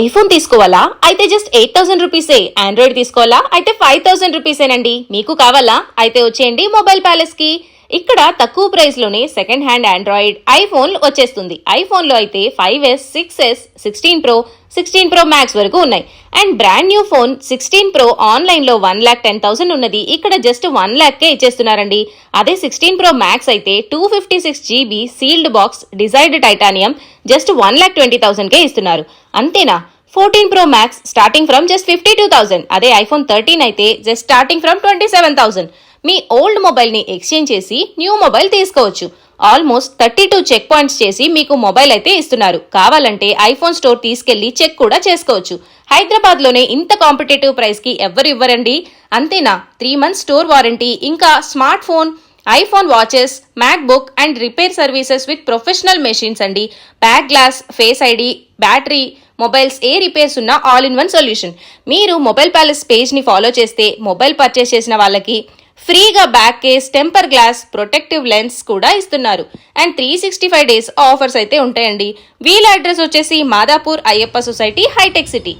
IPhone తీసుకోవాలా అయితే just 8,000 రూపీసే. ఆండ్రాయిడ్ తీసుకోవాలా అయితే 5,000 రూపీసేనండి. మీకు కావాలా అయితే వచ్చేయండి మొబైల్ ప్యాలెస్ కి. ఇక్కడ తక్కువ ప్రైస్ లోనే సెకండ్ హ్యాండ్ ఆండ్రాయిడ్ ఐఫోన్ వచ్చేస్తుంది. ఐఫోన్ లో అయితే 5S, 6S, 16 Pro, 16 Pro Max వరకు ఉన్నాయి. And brand new phone 16 Pro online లో 1,10,000 ఉన్నది ఇక్కడ జస్ట్ 1 lakh కే ఇచ్చేస్తున్నారండి. అదే 16 Pro Max అయితే 256GB sealed box desired titanium just 1,20,000 కే ఇస్తున్నారు. అంతేనా? 14 Pro Max starting from just 52,000. అదే ఐఫోన్ 13 అయితే just starting from 27,000. Me old mobile ని ఎక్స్చేంజ్ చేసి న్యూ మొబైల్ తీసుకోవచ్చు. ఆల్మోస్ట్ 32 చెక్ పాయింట్స్ చేసి మీకు మొబైల్ అయితే ఇస్తున్నారు. కావాలంటే ఐఫోన్ స్టోర్ తీసుకెళ్లి చెక్ కూడా చేసుకోవచ్చు. హైదరాబాద్ లోనే ఇంత కాంపిటేటివ్ ప్రైస్ కి ఎవ్వరు ఇవ్వరండి. అంతేనా? 3 months స్టోర్ వారంటీ, ఇంకా smart phone, iPhone watches, MacBook and repair services with professional machines అండి. Back glass, face ID, battery, mobiles ఏ రిపేర్స్ ఉన్నా ఆల్ ఇన్ వన్ సొల్యూషన్. మీరు మొబైల్ ప్యాలెస్ పేజ్ ని ఫాలో చేస్తే మొబైల్ పర్చేస్ చేసిన వాళ్ళకి ఫ్రీగా back case, temper glass, protective lens కూడా ఇస్తున్నారు. అండ్ 365 days ఆఫర్స్ అయితే ఉంటాయండి. వీళ్ళ అడ్రస్ వచ్చేసి మాదాపూర్ అయ్యప్ప సొసైటీ, హైటెక్ సిటీ.